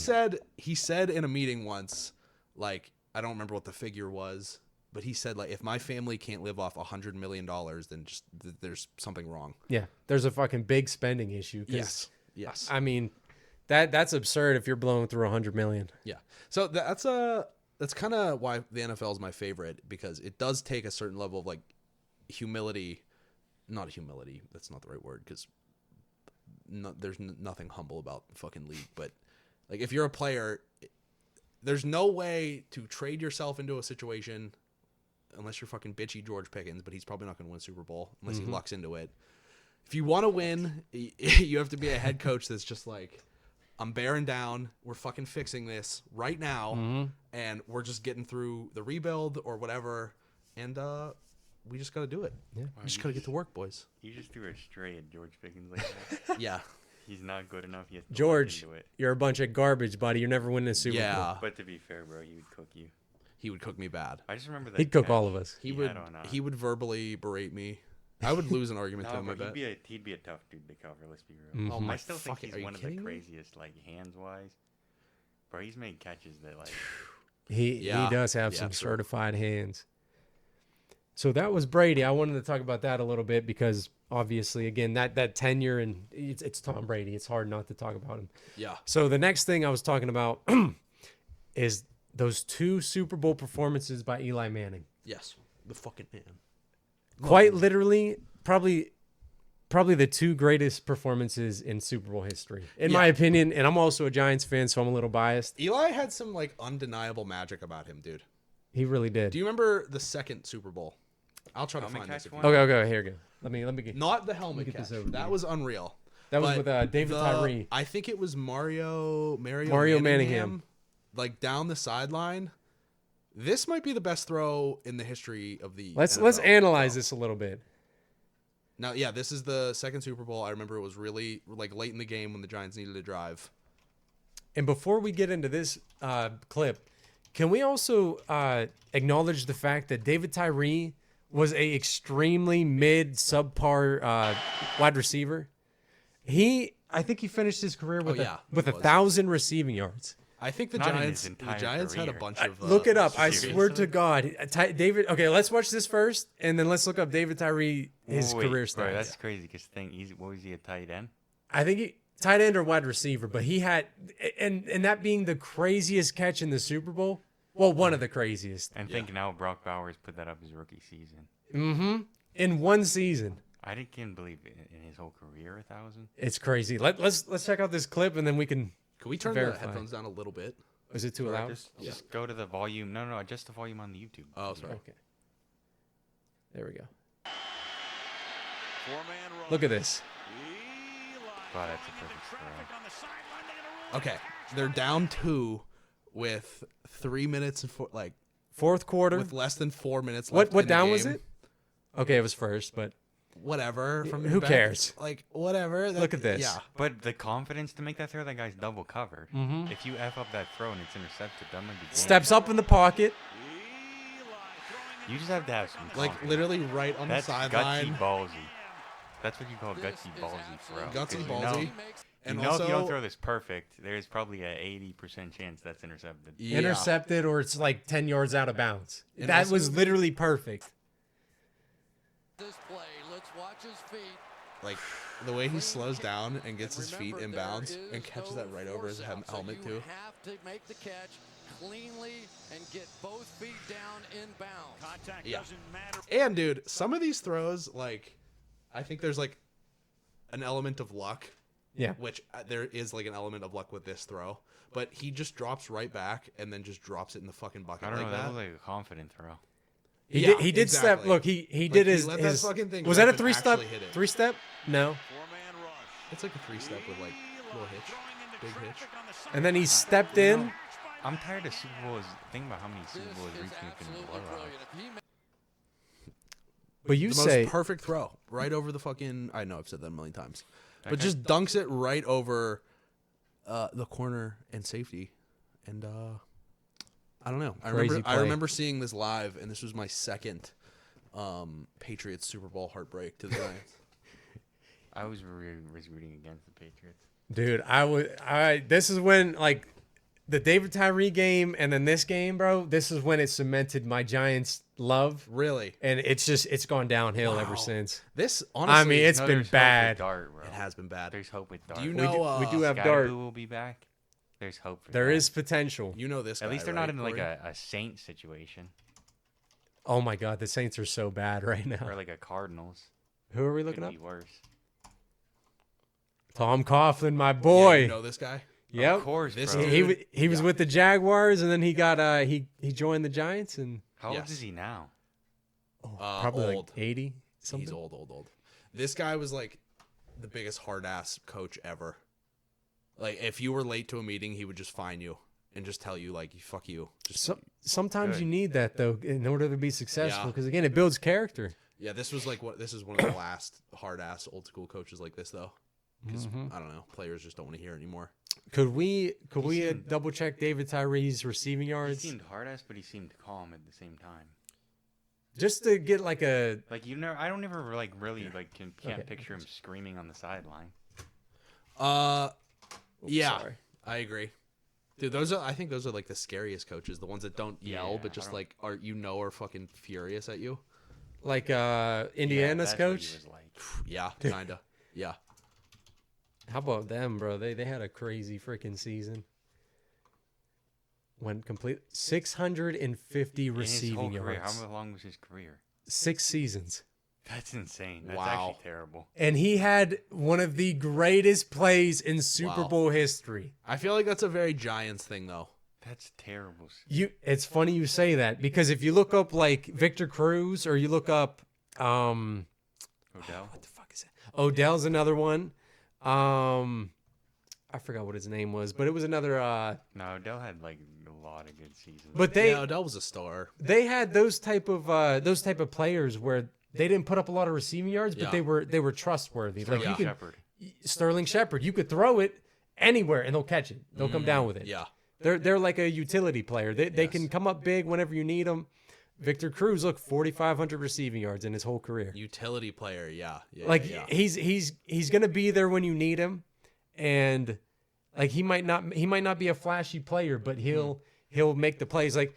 He said in a meeting once, like I don't remember what the figure was, but he said like if my family can't live off $100 million, then just there's something wrong. Yeah, there's a fucking big spending issue. 'Cause, Yes. I mean, that's absurd if you're blowing through 100 million. Yeah. So that's kind of why the NFL is my favorite, because it does take a certain level of like humility. Not humility. That's not the right word, because there's nothing humble about the fucking league. But like if you're a player, there's no way to trade yourself into a situation unless you're fucking bitchy George Pickens, but he's probably not going to win a Super Bowl unless he lucks into it. If you want to win, you have to be a head coach that's just like, I'm bearing down. We're fucking fixing this right now, and we're just getting through the rebuild or whatever, and we just got to do it. Yeah. We just got to get to work, boys. You just threw a stray at George Pickens like that. Yeah. He's not good enough. He has to look George, into it. you're a bunch of garbage, buddy. You're never winning a Super Bowl. Yeah. But to be fair, bro, he would cook you. He would cook me bad. I just remember that. He'd cook catch all of us. He would had on, he would verbally berate me. I would lose an argument to No, him, I bro, bet. he'd be a tough dude to cover. Let's be real. Oh my I still think fucking- he's are you one of the kidding me? craziest, like hands wise. Bro, he's made catches that like. He Yeah. does have Yeah, some true. certified hands. So that was Brady. I wanted to talk about that a little bit because obviously, again, that tenure, and it's Tom Brady. It's hard not to talk about him. Yeah. So the next thing I was talking about is those 2 Super Bowl performances by Eli Manning. Yes. The fucking man. Quite literally, probably the 2 greatest performances in Super Bowl history, in my opinion. And I'm also a Giants fan, so I'm a little biased. Eli had some like undeniable magic about him, dude. He really did. Do you remember the second Super Bowl? I'll try to Helmet find this. catch If you one? Okay, here we go. Let me get. Not the helmet get catch. this over That here. was unreal. That was But with David Tyree. I think it was Mario Manningham. Like down the sideline. This might be the best throw in the history of the Let's NFL. analyze this a little bit. Now, yeah, this is the second Super Bowl. I remember it was really like late in the game when the Giants needed a drive. And before we get into this clip, can we also acknowledge the fact that David Tyree was a extremely subpar wide receiver? I think he finished his career with Oh, yeah, with he was. 1,000 receiving yards. I think the Not in Giants. his The entire Giants had a career. bunch of. Look it up. I seriously? swear to God, David. Okay, let's watch this first, and then let's look up David Tyree his Wait, career bro, stats. that's crazy. Because what was he, a tight end? I think tight end or wide receiver, but he had, and that being the craziest catch in the Super Bowl. Well, one of the craziest. And think now Brock Bowers put that up his rookie season. Mm-hmm. In one season. I can't believe in his whole career 1,000. It's crazy. Let's check out this clip and then we can. Can we turn the headphones down a little bit? Is it too loud? Just go to the volume. No, adjust the volume on the YouTube. Oh, sorry. Okay. There we go. Look at this. Wow, that's a perfect throw. Okay, they're down 2 with 3 minutes and Fourth quarter. with less than 4 minutes left. What in the down was game. it? Okay, it was first, but Whatever. From who back, cares? Like whatever. Look at this. Yeah. But the confidence to make that throw, that guy's double covered. Mhm. If you F up that throw and it's intercepted, that might be game. steps up in the pocket. You just have to have some Like confidence. literally right on That's the sideline. gutsy ballsy. That's what you call gutsy ballsy throw. Gutsy 'Cause ballsy. You And know also, if you don't throw this perfect, there's probably a 80% chance that's intercepted. yeah. Intercepted or it's like 10 yards out of bounds. And That also- was literally perfect. This play, let's watch his feet. Like the way he slows down and gets his feet in bounds and catches that right over his helmet so you too. have to make the catch cleanly and get both feet down in bounds. Contact Yeah. doesn't matter. And dude, some of these throws, like, I think there's like an element of luck. Yeah. Which there is like an element of luck with this throw, but he just drops right back and then just drops it in the fucking bucket I don't like know. That that. was like a confident throw. Yeah, He did step. exactly. Look, he Like, did he his. let that fucking thing Was rip that a and 3-step? actually hit it. 3-step? No. Four-man rush. It's like a 3-step with like a little hitch, big hitch. And then he stepped in. I'm tired of Super Bowls. Think about how many Super Bowls This is reached me in absolutely blowout. brilliant. If he But you The say most perfect throw, right over the fucking. I know I've said that a million times, but Okay. just dunks it right over the corner and safety, and I don't know. Crazy I play. remember seeing this live, and this was my second Patriots Super Bowl heartbreak to the Giants. I was rooting against the Patriots. dude, this is when like the David Tyree game and then this game, bro. This is when it cemented my Giants love, Really, and it's gone downhill ever Wow. since. this honestly, I mean, it's No, been there's hope with bad. Dart, bro. it has been bad. There's hope with Dart. Do you We know? we do have Sky Dart. Blue will be back. There's hope for There that. is potential. You know this. At guy, least they're right, not in like Corey? a Saint situation Oh my God, the Saints are so bad right or now. like a Cardinals. Who are we Could looking up? be worse. Tom Coughlin, my Yeah, boy. you know this guy. Yep. Of course, This bro. dude- He was Yeah. with the Jaguars, and then he got he joined the Giants, and How old Yes. is he now? probably Old. like 80 something. He's old. This guy was like the biggest hard ass coach ever. Like if you were late to a meeting, he would just fine you and just tell you like fuck you. Just Sometimes Good. you need that though in order to be successful, Yeah. because again, it builds character. yeah, this was one of the last hard ass old school coaches like this though. Because I don't know, players just don't want to hear anymore. Could we seemed- double check David Tyree's receiving He yards seemed hard ass, but he seemed calm at the same time. just to get like a Like I don't ever like really like can't Okay. picture him screaming on the sideline. Yeah, sorry. I agree. Dude, I think those are like the scariest coaches, the ones that don't yell Yeah, but I just don't- like are fucking furious at you. like Yeah, Indiana's that's what he coach. was like. Yeah, kinda. Yeah. How about them, bro? They had a crazy freaking season. Went complete 650 In his receiving whole career, yards. how long was his career? 6 seasons. That's insane. That's Wow. actually terrible. And he had one of the greatest plays in Super Wow. Bowl history. I feel like that's a very Giants thing though. That's terrible. It's funny you say that, because if you look up like Victor Cruz, or you look up Odell. what the fuck is that? Odell's another one. I forgot what his name was, but it was another No, Odell had like a lot of good seasons. but they Yeah, Odell was a star. they had those type of players where they didn't put up a lot of receiving yards, but Yeah. they were trustworthy. Like you Yeah. could Shepard. Sterling Shepard, you could throw it anywhere and they'll catch it. They'll come down with it. Yeah. They're like a utility player. They can come up big whenever you need them. Victor Cruz, look, 4,500 receiving yards in his whole career. Utility player, yeah. Like yeah. he's gonna be there when you need him, and like he might not be a flashy player, but he'll make the plays. Like,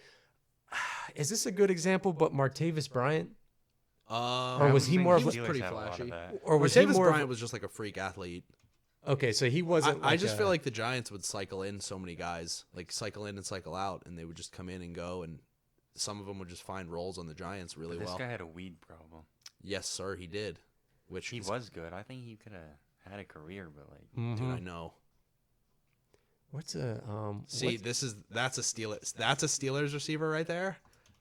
is this a good example? But Martavis Bryant, or was he more of he was a, pretty Steelers had a lot of flashy. that. or was he Martavis more? Bryant was just like a freak athlete. Okay, so he wasn't. I just feel like the Giants would cycle in so many guys, like cycle in and cycle out, and they would just come in and go, and some of them would just find roles on the Giants really This well. guy had a weed problem. Yes, sir, he did. Which He was good. I think he could have had a career, but like, dude, I know. What's a See, that's a Steelers receiver right there,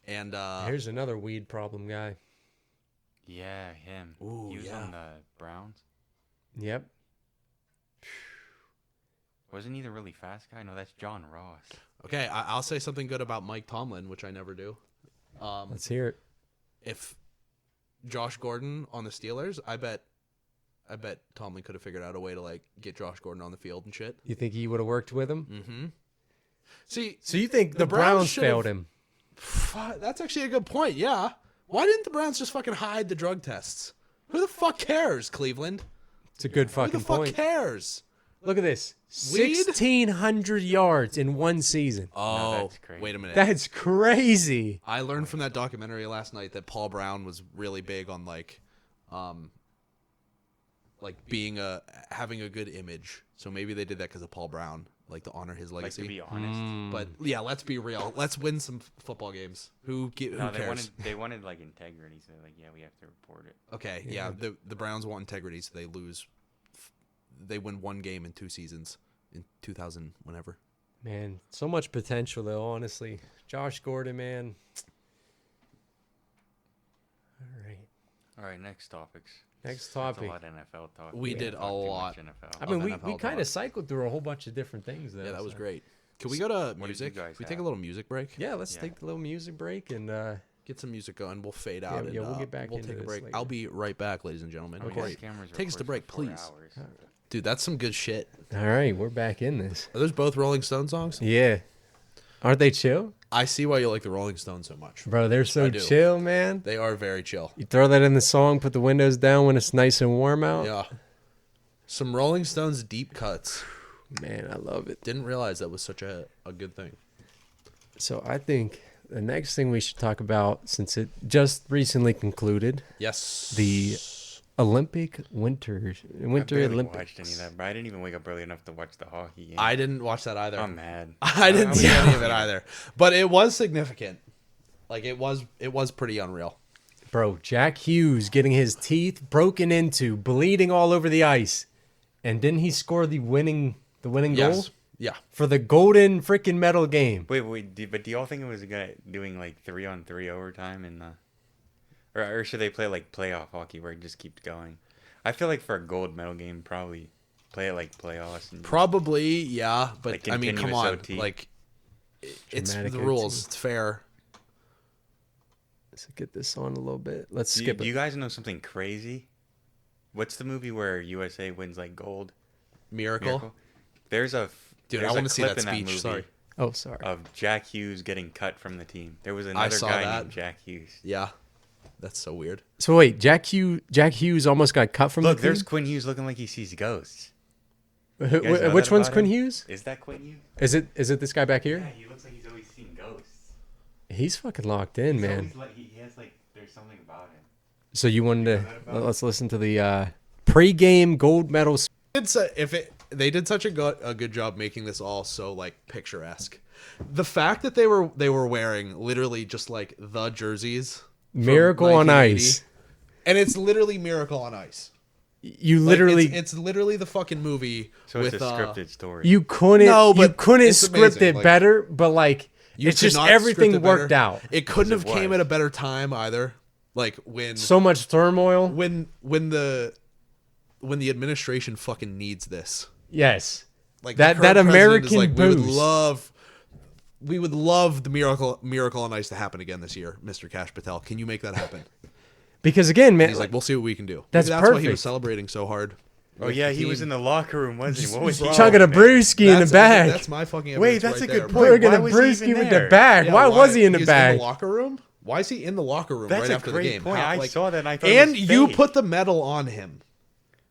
and here's another weed problem guy. yeah, him. Ooh, He was yeah. on the Browns. Yep. Wasn't he the really fast guy? No, that's John Ross. okay, I'll say something good about Mike Tomlin, which I never do. Let's hear it. If Josh Gordon on the Steelers, I bet Tomlin could have figured out a way to like get Josh Gordon on the field and shit. You think he would have worked with him? Mm-hmm. See, So you think the Browns Browns should've- failed him? that's actually a good point. Yeah, why didn't the Browns just fucking hide the drug tests? Who the fuck cares, Cleveland? It's a good Who fucking the fuck point. cares? Look at this. Weed? 1,600 yards in one season. Oh, that's crazy. wait a minute. That's crazy. I learned from that documentary last night that Paul Brown was really big on like being having a good image. So maybe they did that because of Paul Brown, like to honor his Like, legacy. to be honest. But yeah, let's be real. Let's win some football games. Who No, cares? they wanted like integrity, so like, yeah, we have to report it. Okay, yeah. The Browns want integrity, so they lose. They win one game in 2 seasons in 2000, whenever. Man, so much potential though, honestly. Josh Gordon, man. All right. All right, next topics. Next That's a topic. lot of NFL talk. We can't did talk a too lot. much NFL. I mean, we NFL kind talk. of cycled through a whole bunch of different things though. Yeah, that was so- great. Can we go to did you music? guys We take a have? little music break. Yeah, let's Yeah. take a little music break and Get some music going. We'll fade out. yeah, and, we'll get back We'll into take a this break. later. I'll be right back, ladies and gentlemen. I mean, Corey, these cameras take us to record break, for 4 please. hours. Dude, that's some good shit. all right, we're back in this. Are those both Rolling Stone songs? Yeah. Aren't they chill? I see why you like the Rolling Stones so much. Bro, they're so I do. chill, man. They are very chill. You throw that in the song, put the windows down when it's nice and warm out. Yeah. Some Rolling Stones deep cuts. Man, I love it. Didn't realize that was such a good thing. So I think the next thing we should talk about, since it just recently concluded, Yes. the Winter I barely Olympics. watched any of that, but I didn't even wake up early enough to watch the hockey game. I didn't watch that either. I'm mad. I didn't was see any of it mad. either. But it was significant. Like it was pretty unreal. Bro, Jack Hughes getting his teeth broken into, bleeding all over the ice. And didn't he score the winning goal? Yes. Yeah. For the golden freaking medal game. Wait, but do y'all think it was a guy doing like 3-on-3 overtime in the, or should they play like playoff hockey where it just keeps going? I feel like for a gold medal game, probably play it like playoffs. And Probably, yeah. But Like I mean, come continuous on. OT. Like it's Dramatic the OT. rules. It's fair. Let's get this on a little bit. Let's do skip you it. guys know something crazy? What's the movie where USA wins like gold? Miracle. There's a Dude, there's I a want to see clip that in speech. movie Sorry. Oh, sorry. of Jack Hughes getting cut from the team. There was another saw guy that. named Jack Hughes. Yeah. That's so weird. So wait, Jack Hughes almost got cut from Look, the team? there's Quinn Hughes looking like he sees ghosts. Wh- You guys know Which that one's about Quinn him? Hughes? Is that Quinn Hughes? Is it this guy back Yeah, here? he looks like he's always seen ghosts. He's fucking locked in, man. Always like, he has like, there's something about him. So you wanted know to that about let's listen to the pre-game gold medal. They did such a good job making this all so like picturesque. The fact that they were wearing literally just like the jerseys. from Miracle on 1980, Ice. And it's literally Miracle on Ice. You Like, literally it's literally the fucking movie So with it's a scripted story. you couldn't No, but it's script amazing, it like- better, but like You it's could just not everything script it worked better. out. It couldn't have Because it came was. at a better time either. Like when So much turmoil. when the administration fucking needs this. Yes. Like That- the that current president is American like, boost. we would love the Miracle on Ice to happen again this year, Mr. Cash Patel. Can you make that happen? Because again, man, He's like, we'll see what we can do. That's Maybe that's why he perfect. was celebrating so hard. Oh yeah, he was in the locker room, wasn't he? What was he chugging a doing, man? brewski in the bag. That's my fucking Wait, evidence that's right a good there. point. Chugging Why a was he brewski even with the there? bag. Yeah, why was he in the he's bag? in the locker room? Why is he in the locker room That's right a after the great game? point. How- I like- saw that and I thought it And was you fake. put the medal on him.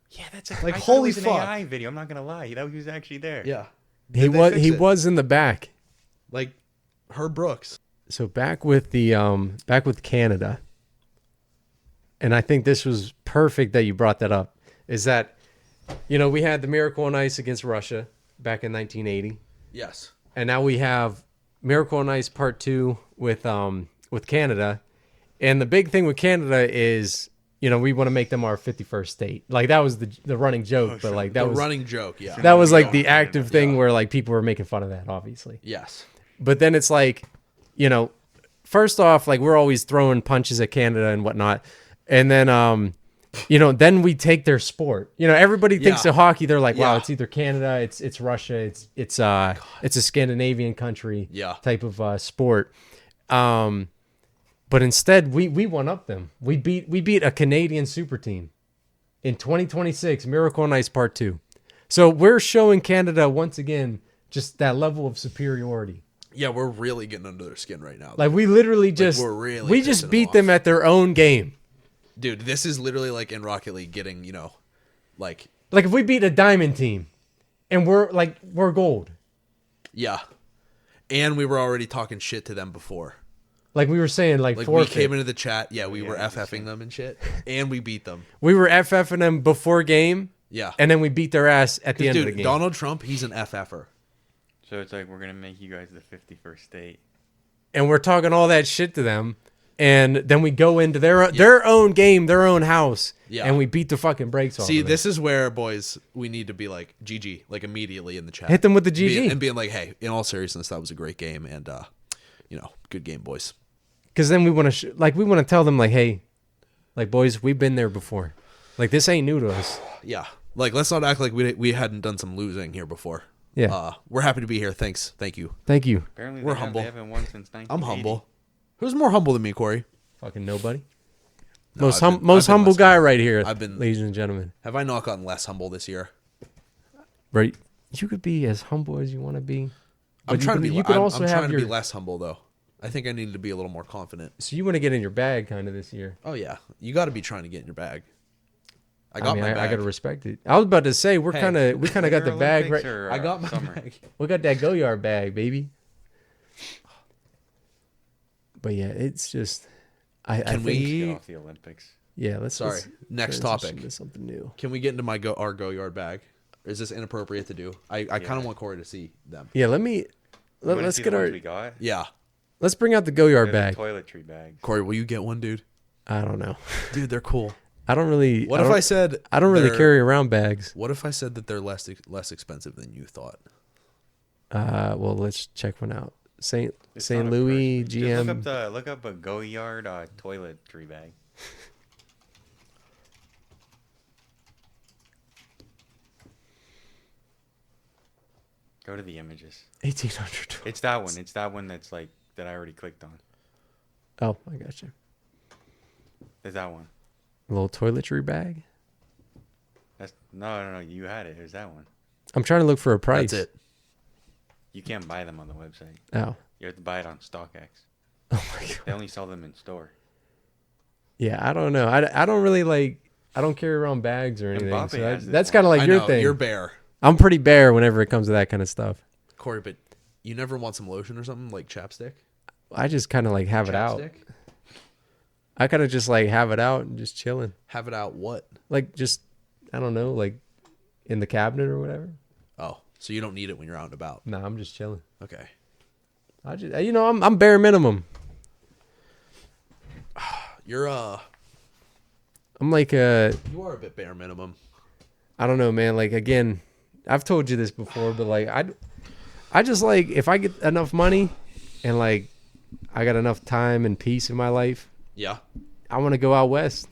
Yeah, that's Like, I thought holy it was fuck. an AI video. I'm not gonna lie. That he was actually there. Yeah. he they was fix he it? was in the back. Like Herb Brooks. So back with Canada, and I think this was perfect that you brought that up. Is that we had the Miracle on Ice against Russia back in 1980, Yes. and now we have Miracle on Ice Part 2 with Canada. And the big thing with Canada is, we want to make them our 51st state. Like that was the running joke, but like that was running joke. Yeah. that was like the active thing where like people were making fun of that, obviously. Yes. But then it's like, first off, like we're always throwing punches at Canada and whatnot, and then then we take their sport. Everybody thinks of hockey. They're like, wow, it's either Canada, it's Russia, it's a Scandinavian country type of sport. But instead, we one up them. We beat a Canadian super team in 2026, Miracle on Ice Part 2. So we're showing Canada once again just that level of superiority. Yeah, we're really getting under their skin right now. Like we literally just we just beat them at their own game. Dude, this is literally like in Rocket League getting, like if we beat a diamond team and we're gold. Yeah. And we were already talking shit to them before. Like we were saying, like we came into the chat. Yeah, we were FFing them and shit. And we beat them. We were FFing them before game. Yeah. And then we beat their ass at the end of the game. Donald Trump, he's an FFer. So it's like, we're going to make you guys the 51st state. And we're talking all that shit to them. And then we go into their own game, their own house. Yeah. And we beat the fucking brakes off. See, this is where, boys, we need to be like, GG, like immediately in the chat. Hit them with the GG. And being like, hey, in all seriousness, that was a great game. And, good game, boys. Because then we want to we want to tell them like, hey, like boys, we've been there before. Like this ain't new to us. Yeah, like let's not act like we hadn't done some losing here before. Yeah, we're happy to be here. Thank you. Apparently, we're humble. They haven't won since 1980. I'm humble. Who's more humble than me, Corey? Fucking nobody. No, most humble guy right here. been, ladies and gentlemen. Have I not gotten less humble this year? Right, you could be as humble as you want to be. I'm trying to be. I'm trying to be less humble though. I think I need to be a little more confident. So you want to get in your bag kind of this year? Oh yeah, you got to be trying to get in your bag. I got my bag. I got to respect it. I was about to say we kind of got the bag right. I got my bag. We got that Go-Yard bag, baby. But yeah, it's just. I think get off the Olympics? Yeah, let's. Next topic. Into something new. Can we get into our Go-Yard bag? Or is this inappropriate to do? I kind of want Corey to see them. Yeah, let's get our. We got? Yeah. Let's bring out the Go-Yard bag. Toiletry bags. Corey, will you get one, dude? I don't know. Dude, they're cool. I don't really. What if I said I don't really carry around bags? What if I said that they're less expensive than you thought? Well, let's check one out. St. Louis GM. Just look up a Go-Yard toiletry bag. Go to the images. 1800. It's that one. It's that one that's like that I already clicked on. Oh, I got you. There's that one. A little toiletry bag. That's no. You had it. There's that one. I'm trying to look for a price. That's it. You can't buy them on the website. Oh. You have to buy it on StockX. Oh my god. They only sell them in store. Yeah, I don't know. I don't really like. I don't carry around bags or anything. So that's kind of like I your know, thing. You're bare. I'm pretty bare whenever it comes to that kind of stuff. Corey, but you never want some lotion or something like chapstick? I just kind of like have it out. I kind of just like have it out and just chilling. Have it out what? Like just, I don't know, like in the cabinet or whatever. Oh, so you don't need it when you're out and about? No, I'm just chilling. Okay. I just, I'm bare minimum. You're I'm like you are a bit bare minimum. I don't know, man. Like again, I've told you this before, but like I just like if I get enough money and like I got enough time and peace in my life. Yeah. I want to go out west,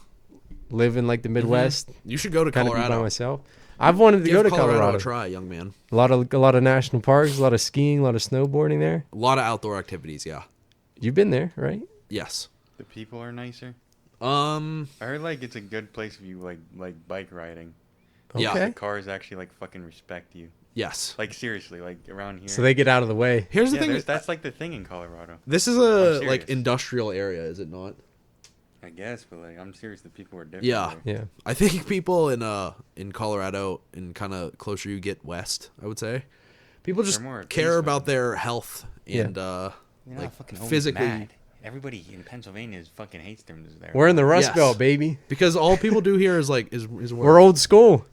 live in like the Midwest. You should go to Colorado. Be by myself. I've wanted to go to Colorado. A try, young man. A lot of national parks, a lot of skiing, a lot of snowboarding there. A lot of outdoor activities. Yeah. You've been there, right? Yes. The people are nicer. I heard like it's a good place if you like bike riding. Okay. Yeah. The cars actually like fucking respect you. Yes. Like seriously, like around here. So they get out of the way. Here's the thing. That's like the thing in Colorado. This is a like industrial area, is it not? I guess, but like I'm serious. The people are different. Yeah. There. Yeah. I think people in Colorado and kind of closer you get west, I would say, people just care about their health and like physically. Mad. Everybody in Pennsylvania fucking hates them. We're in the Rust Belt, baby. Because all people do here is like is work. We're old school.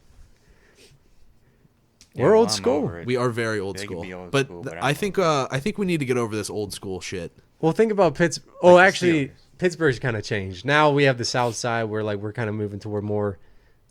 We're well, old I'm school. over it. We are very old They can school. be old But school, but I'm I think I think we need to get over this old school shit. Well, think about Pittsburgh. Oh, the actually, Steelers. Pittsburgh's kind of changed. Now we have the South Side where like we're kind of moving toward more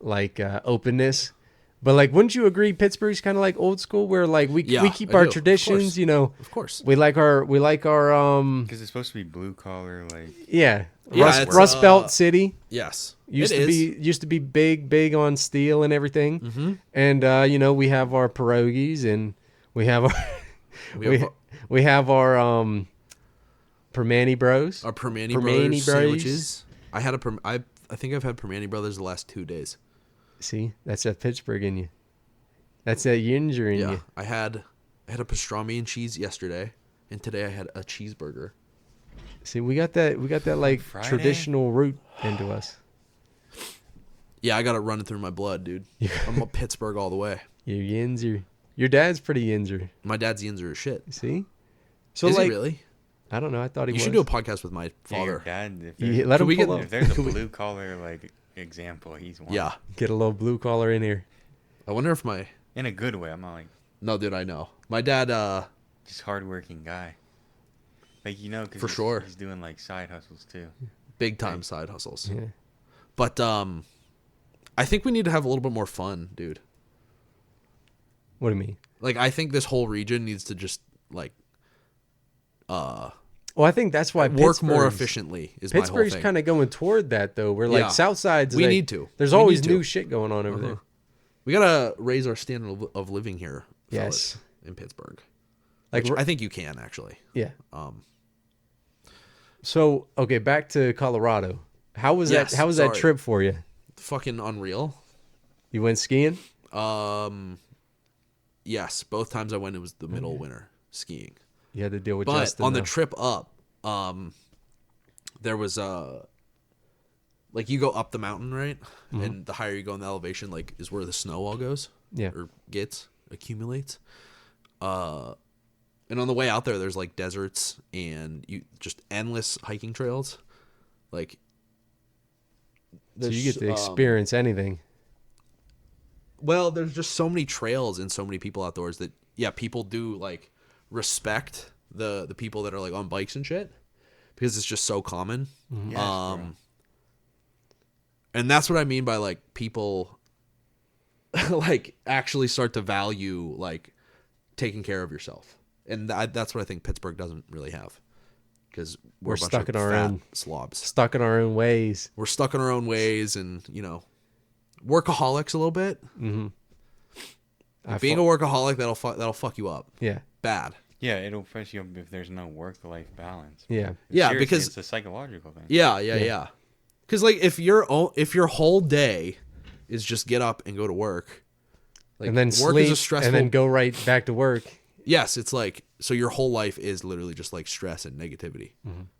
like openness. But like, wouldn't you agree? Pittsburgh's kind of like old school, where like we keep I our do. Of traditions. course. You know, Of course. we like our because it's supposed to be blue collar, like yeah, Yeah, it's, Rust Belt City. Yes. Used it to is. be big on steel and everything. Mm-hmm. And you know, we have our pierogies and we have our we have our Permani Bros. Our Permani Permani Brothers Bros. sandwiches. I think I've had Permani Brothers the last 2 days. See, that's that Pittsburgh in you. That's that ginger in Yeah. you. I had a pastrami and cheese yesterday, and today I had a cheeseburger. See, we got that like Friday? traditional root into us. Yeah, I got it running through my blood, dude. I'm a Pittsburgh all the way. Your yinzer. Your dad's pretty yinzer. My dad's Yinzer as shit. See? So Is like he really? I don't know, I thought he You was. should do a podcast with my yeah, your father. dad. If You there's, let Could him we pull get- up. if there's a blue collar like example, he's one. Yeah. Get a little blue collar in here. I wonder if my in a good way. I'm not like No, dude, I know. My dad just hardworking guy. Like because For sure. he's doing like side hustles too. big time side hustles. Yeah. But I think we need to have a little bit more fun, dude. What do you mean? Like I think this whole region needs to just like Well, I think that's why work more Pittsburgh's- efficiently is Pittsburgh's my whole thing. kind of going toward that though. We're like Yeah. Southside's We like, need to. There's We always need to. new shit going on over there. We gotta raise our standard of living here, fellas, Yes. in Pittsburgh. Like Which we're- I think you can actually. yeah. Um, So okay, back to Colorado. How was Yes, that? How was that sorry. trip for you? fucking unreal. You went skiing? Yes, both times I went, it was the middle of winter skiing. You had to deal with But Justin. on the though. trip up, there was like you go up the mountain, right? Mm-hmm. And the higher you go in the elevation, like is where the snow all goes. Yeah. Or accumulates. And on the way out there, there's like deserts and you just endless hiking trails. Like, So you get to there's, experience anything. well, there's just so many trails and so many people outdoors that people do like respect the people that are like on bikes and shit because it's just so common. Mm-hmm. Yes, bro. And that's what I mean by like people like actually start to value like taking care of yourself. And that's what I think Pittsburgh doesn't really have because we're a bunch stuck of in our fat own- slobs. Stuck in our own ways. We're stuck in our own ways and, workaholics a little bit. Mm-hmm. Being a workaholic, that'll fuck you up. Yeah. Bad. Yeah, it'll mess you up if there's no work-life balance. Yeah. Yeah, Seriously, because it's a psychological thing. Yeah. Because like if your whole day is just get up and go to work, like And then work sleep is a stressful. and then go right back to work. Yes, it's like so your whole life is literally just like stress and negativity.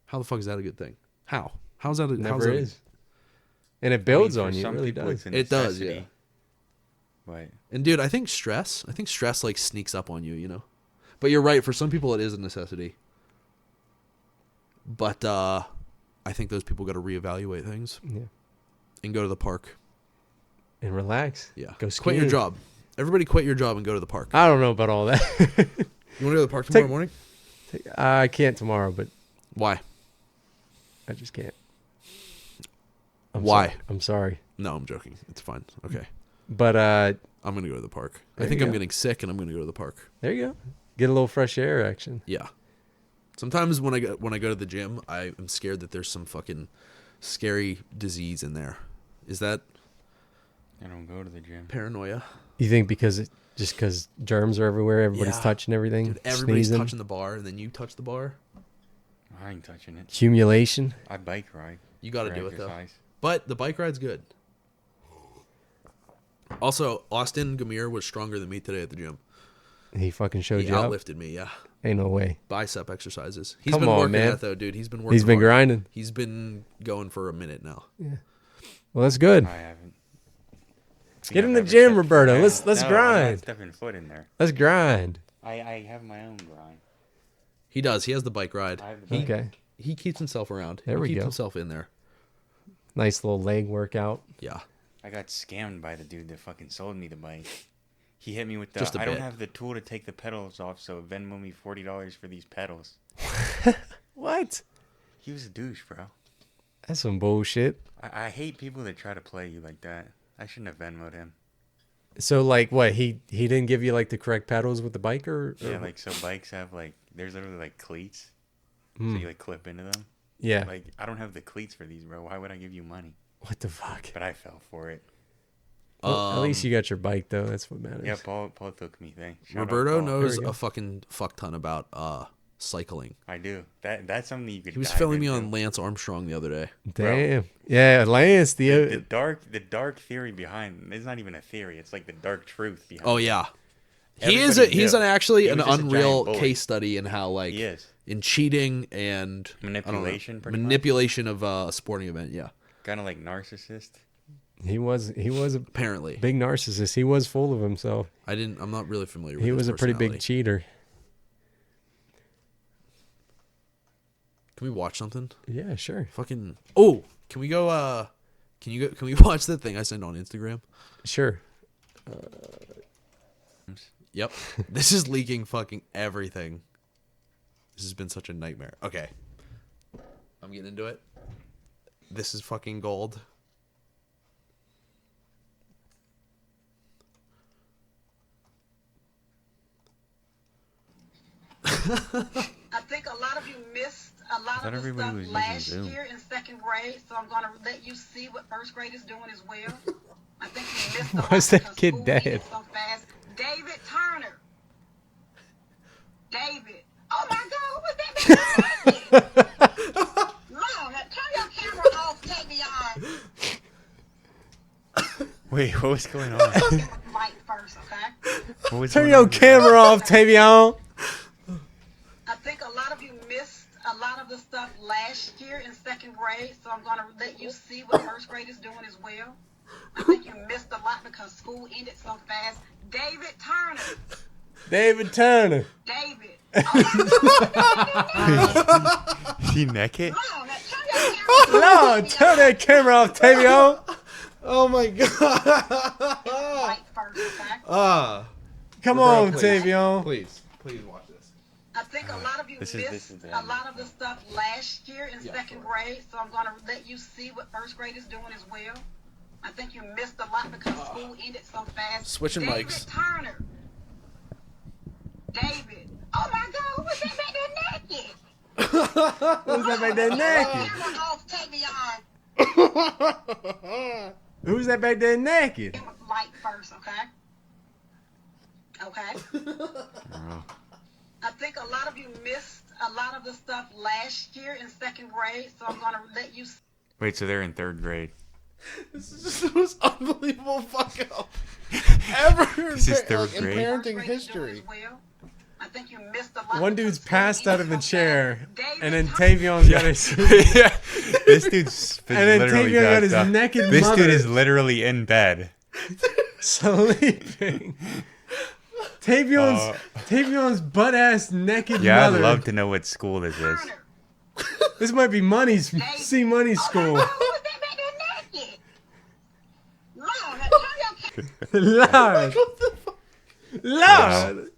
How the fuck is that a good thing? How's that? Never is. And it I mean, builds for on you. It some really people, does. it's a It does, yeah. necessity. But And dude, I think stress like sneaks up on you, But you're right. For some people, it is a necessity. But I think those people got to reevaluate things Yeah. and go to the park. And relax. Yeah, Go quit your skiing. job. Everybody, quit your job and go to the park. I don't know about all that. You want to go to the park tomorrow Take- morning? I can't tomorrow, but Why? I just can't. Why? I'm sorry. No, I'm joking. It's fine. Okay. But I'm going to go to the park. I There think you I'm go. getting sick and I'm going to go to the park. there you go. Get a little fresh air action. Yeah. Sometimes when I go to the gym, I am scared that there's some fucking scary disease in there. Is that I don't go to the gym. paranoia? You think because germs are everywhere, everybody's Yeah. touching everything, Dude, everybody's sneezing, touching the bar and then you touch the bar. I ain't touching it. accumulation. I bike ride. You got to for do it though. exercise. But the bike ride's good. Also, Austin Gamir was stronger than me today at the gym. He fucking showed He you up. outlifted me, yeah. Ain't no way. Bicep exercises. He's Come been on, working man. at it though, dude. He's been working He's been hard. grinding. He's been going for a minute now. Well, that's good. I haven't. Get in I've the never gym, stepped- Roberto. Yeah, Let's no, I'm not grind. stepping foot in there. Let's grind. I have my own grind. He does. He has the bike ride. I have the bike. Okay. He keeps himself around. There he we keeps go. himself in there. Nice little leg workout. Yeah. I got scammed by the dude that fucking sold me the bike. He hit me with the, I don't have the tool to take the pedals off, so Venmo me $40 for these pedals. What? He was a douche, bro. That's some bullshit. I hate people that try to play you like that. I shouldn't have Venmo'd him. So, like, what? He didn't give you, like, the correct pedals with the bike? Yeah, like, so bikes have, like, there's literally, like, cleats. So you, like, clip into them. Yeah. Like, I don't have the cleats for these, bro. Why would I give you money? What the fuck? But I fell for it. Well, at least you got your bike, though. That's what matters. Yeah, Paul took me. Thanks. Roberto knows a fucking fuck ton about cycling. I do. That's something you could. He was filming me on Lance Armstrong the other day. Damn. Bro. Yeah, Lance. The dark theory behind it's not even a theory. It's like the dark truth behind. Oh yeah. He's actually an unreal case study in how like in cheating and manipulation of a sporting event. Yeah. Kind of like narcissist. He was apparently big narcissist. He was full of himself. I'm not really familiar with He his was a pretty big cheater. Can we watch something? Yeah, sure. Fucking can we go can we watch the thing I sent on Instagram? Sure. Yep. This is leaking fucking everything. This has been such a nightmare. Okay. I'm getting into it. This is fucking gold. I think a lot of you missed a lot of the stuff last year in second grade, so I'm going to let you see what first grade is doing as well. I think you missed a lot. Why's that kid dead? So fast. David Turner. David. Oh my God, what was that? Mom, now turn your camera off, Tavion. Wait, what was going on? Mic first, okay? Turn your camera off, Tavion. I think a lot of you missed a lot of the stuff last year in second grade, so I'm going to let you see what first grade is doing as well. I think you missed a lot because school ended so fast. David Turner. David Turner. David. Is he naked? No, turn that camera off, Tavion. Oh my God. Come on, Tavion. Please watch this. I think a lot of you missed a lot of the stuff last year in second grade, so I'm going to let you see what first grade is doing as well. I think you missed a lot because school ended so fast. Switching David mics. Turner. David. Oh my God, who was that back there naked? Who's that back there naked? Camera off, Tavion. Who's that back there naked? Light first, okay? Okay. I think a lot of you missed a lot of the stuff last year in second grade, so I'm going to let you... Wait, so they're in third grade. This is just the most unbelievable fuck up ever This is third in grade. parenting history. I think you missed a lot. One dude's passed out of the chair, and then Tavion's got his... Yeah, this dude's and then literally Tavion got his passed out. naked This mother dude is literally in bed. sleeping. Tavion's butt-ass naked Yeah, mother. I'd love to know what school this is. This might be Money's school. Lord. Lord.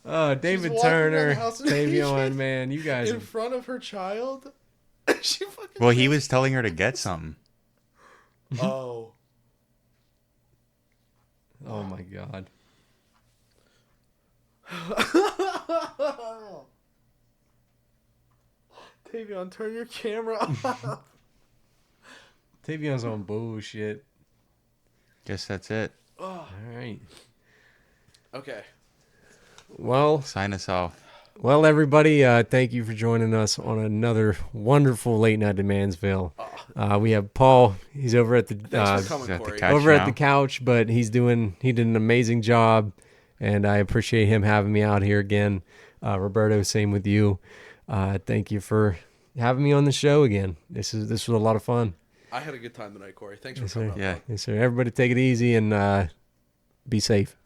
Oh, David Turner, Tavion, man, you guys. In front of her child? She fucking Well, he was telling her to get something. Oh. Oh my God. Tavion, turn your camera off. Tavion's on bullshit. Guess that's it. All right. Okay. Well, Sign us off. Well, everybody, thank you for joining us on another wonderful late night in Mansville. We have Paul. He's over at the couch, but he did an amazing job, and I appreciate him having me out here again. Roberto, same with you. Thank you for having me on the show again. This was a lot of fun. I had a good time tonight, Corey. Thanks for coming. Yeah. Yes, sir. Everybody, take it easy and be safe.